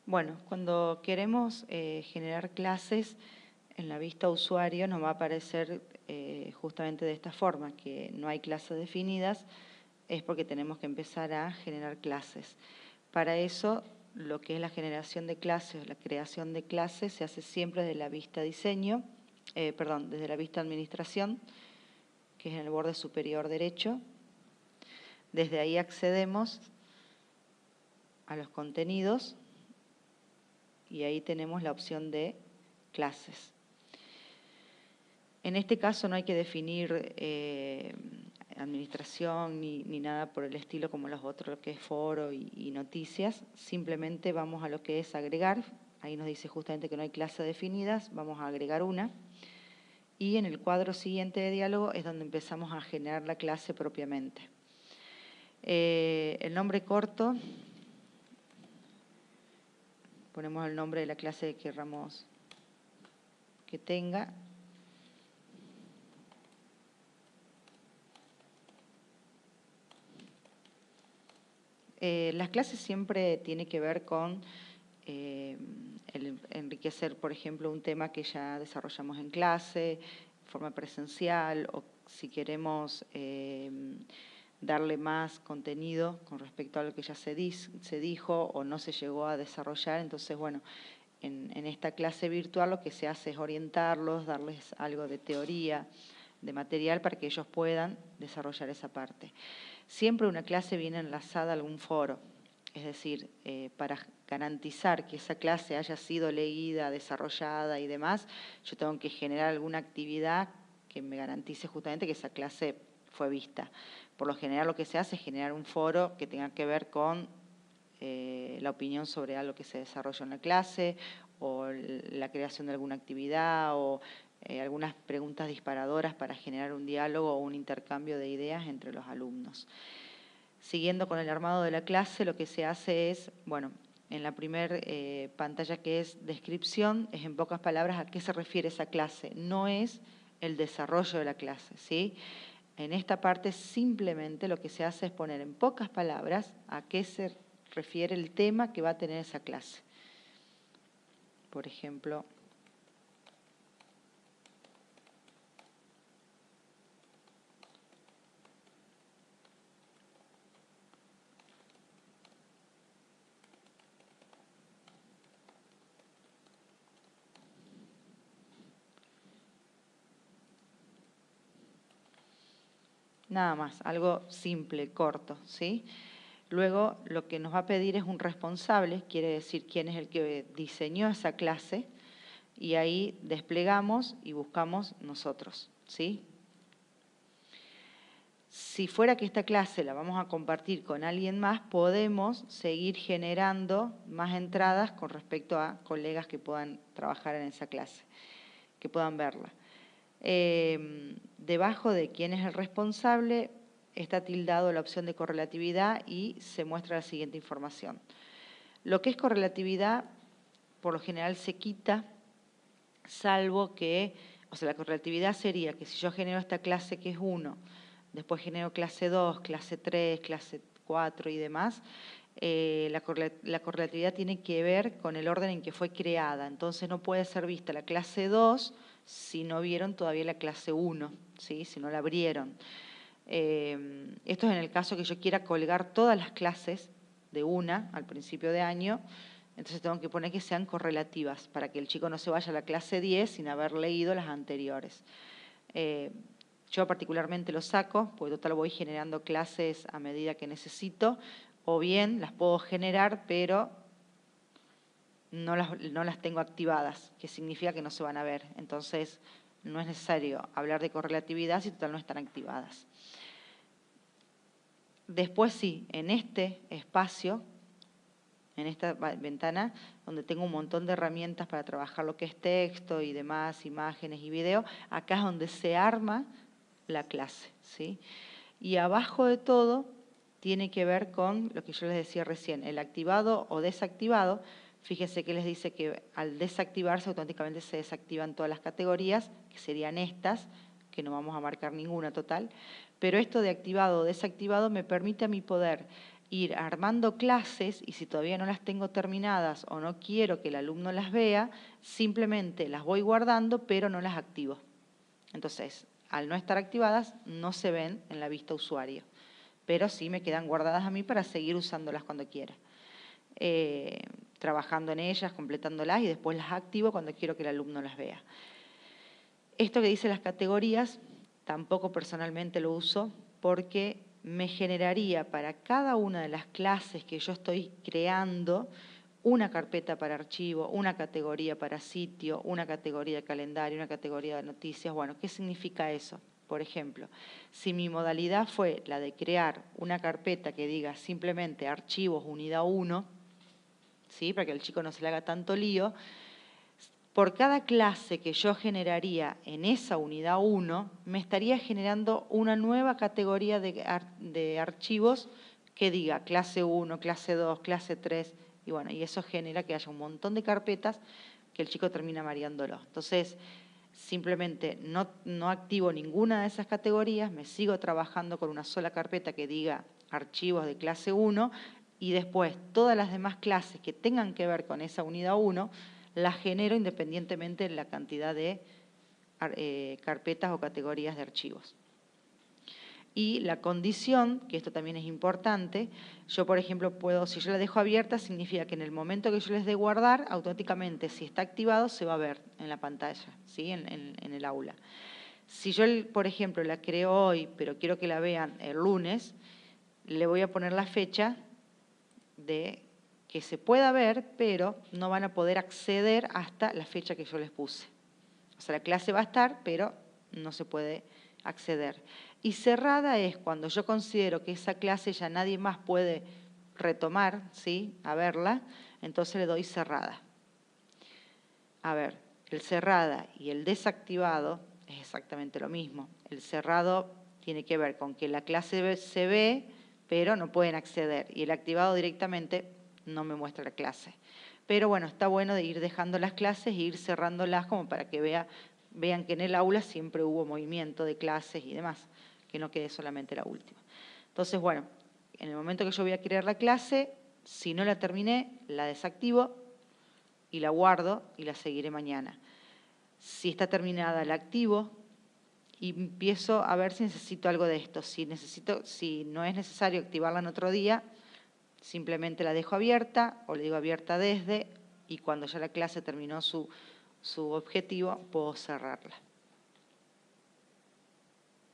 Bueno, cuando queremos generar clases en la vista usuario nos va a aparecer justamente de esta forma, que no hay clases definidas, es porque tenemos que empezar a generar clases. Para eso, lo que es la generación de clases, la creación de clases, se hace siempre desde la vista diseño, desde la vista administración, que es en el borde superior derecho. Desde ahí accedemos a los contenidos y ahí tenemos la opción de clases. En este caso no hay que definir administración ni nada por el estilo como los otros, lo que es foro y noticias. Simplemente vamos a lo que es agregar. Ahí nos dice justamente que no hay clases definidas. Vamos a agregar una. Y en el cuadro siguiente de diálogo es donde empezamos a generar la clase propiamente. El nombre corto. Ponemos el nombre de la clase que queramos que tenga. Las clases siempre tienen que ver con el enriquecer, por ejemplo, un tema que ya desarrollamos en clase, de forma presencial, o si queremos darle más contenido con respecto a lo que ya se dijo o no se llegó a desarrollar. Entonces, bueno, en esta clase virtual lo que se hace es orientarlos, darles algo de teoría, de material para que ellos puedan desarrollar esa parte. Siempre una clase viene enlazada a algún foro, es decir, para garantizar que esa clase haya sido leída, desarrollada y demás, yo tengo que generar alguna actividad que me garantice justamente que esa clase fue vista. Por lo general lo que se hace es generar un foro que tenga que ver con la opinión sobre algo que se desarrolló en la clase, o la creación de alguna actividad, o algunas preguntas disparadoras para generar un diálogo o un intercambio de ideas entre los alumnos. Siguiendo con el armado de la clase, lo que se hace es, bueno, en la primera pantalla que es descripción, es en pocas palabras a qué se refiere esa clase, no es el desarrollo de la clase, ¿sí? En esta parte simplemente lo que se hace es poner en pocas palabras a qué se refiere el tema que va a tener esa clase. Por ejemplo, nada más, algo simple, corto, ¿sí? Luego lo que nos va a pedir es un responsable, quiere decir quién es el que diseñó esa clase, y ahí desplegamos y buscamos nosotros, ¿sí? Si fuera que esta clase la vamos a compartir con alguien más, podemos seguir generando más entradas con respecto a colegas que puedan trabajar en esa clase, que puedan verla. Debajo de quién es el responsable está tildado la opción de correlatividad y se muestra la siguiente información. Lo que es correlatividad, por lo general se quita, salvo que, o sea, la correlatividad sería que si yo genero esta clase que es 1, después genero clase 2, clase 3, clase 4 y demás, la correlatividad tiene que ver con el orden en que fue creada. Entonces no puede ser vista la clase 2 si no vieron todavía la clase 1, ¿sí? Si no la abrieron. Esto es en el caso que yo quiera colgar todas las clases de una al principio de año. Entonces tengo que poner que sean correlativas para que el chico no se vaya a la clase 10 sin haber leído las anteriores. Yo particularmente lo saco, porque total voy generando clases a medida que necesito, o bien las puedo generar, pero no las tengo activadas, que significa que no se van a ver. Entonces no es necesario hablar de correlatividad si total no están activadas. Después sí, en este espacio, en esta ventana, donde tengo un montón de herramientas para trabajar lo que es texto y demás, imágenes y video, acá es donde se arma la clase, ¿sí? Y abajo de todo tiene que ver con lo que yo les decía recién, el activado o desactivado. Fíjense que les dice que al desactivarse automáticamente se desactivan todas las categorías, que serían estas, que no vamos a marcar ninguna total, pero esto de activado o desactivado me permite a mí poder ir armando clases y si todavía no las tengo terminadas o no quiero que el alumno las vea, simplemente las voy guardando pero no las activo. Entonces, al no estar activadas, no se ven en la vista usuario, pero sí me quedan guardadas a mí para seguir usándolas cuando quiera. Trabajando en ellas, completándolas y después las activo cuando quiero que el alumno las vea. Esto que dice las categorías, tampoco personalmente lo uso porque me generaría para cada una de las clases que yo estoy creando una carpeta para archivo, una categoría para sitio, una categoría de calendario, una categoría de noticias. Bueno, ¿qué significa eso? Por ejemplo, si mi modalidad fue la de crear una carpeta que diga simplemente archivos unidad 1, ¿sí? Para que el chico no se le haga tanto lío, por cada clase que yo generaría en esa unidad 1, me estaría generando una nueva categoría de archivos que diga clase 1, clase 2, clase 3, y bueno, y eso genera que haya un montón de carpetas que el chico termina mareándolo. Entonces, simplemente no activo ninguna de esas categorías, me sigo trabajando con una sola carpeta que diga archivos de clase 1, y después todas las demás clases que tengan que ver con esa unidad 1, las genero independientemente de la cantidad de carpetas o categorías de archivos. Y la condición, que esto también es importante, yo por ejemplo puedo, si yo la dejo abierta, significa que en el momento que yo les dé guardar, automáticamente si está activado se va a ver en la pantalla, ¿sí? en el aula. Si yo, por ejemplo, la creo hoy, pero quiero que la vean el lunes, le voy a poner la fecha de que se pueda ver, pero no van a poder acceder hasta la fecha que yo les puse. O sea, la clase va a estar, pero no se puede acceder. Y cerrada es cuando yo considero que esa clase ya nadie más puede retomar, ¿sí? A verla, entonces le doy cerrada. A ver, el cerrada y el desactivado es exactamente lo mismo. El cerrado tiene que ver con que la clase se ve, pero no pueden acceder. Y el activado directamente no me muestra la clase. Pero bueno, está bueno de ir dejando las clases e ir cerrándolas como para que vean que en el aula siempre hubo movimiento de clases y demás, que no quede solamente la última. Entonces, bueno, en el momento que yo voy a crear la clase, si no la terminé, la desactivo y la guardo y la seguiré mañana. Si está terminada, la activo y empiezo a ver si necesito algo de esto. Si no es necesario activarla en otro día, simplemente la dejo abierta o le digo abierta desde y cuando ya la clase terminó su objetivo, puedo cerrarla.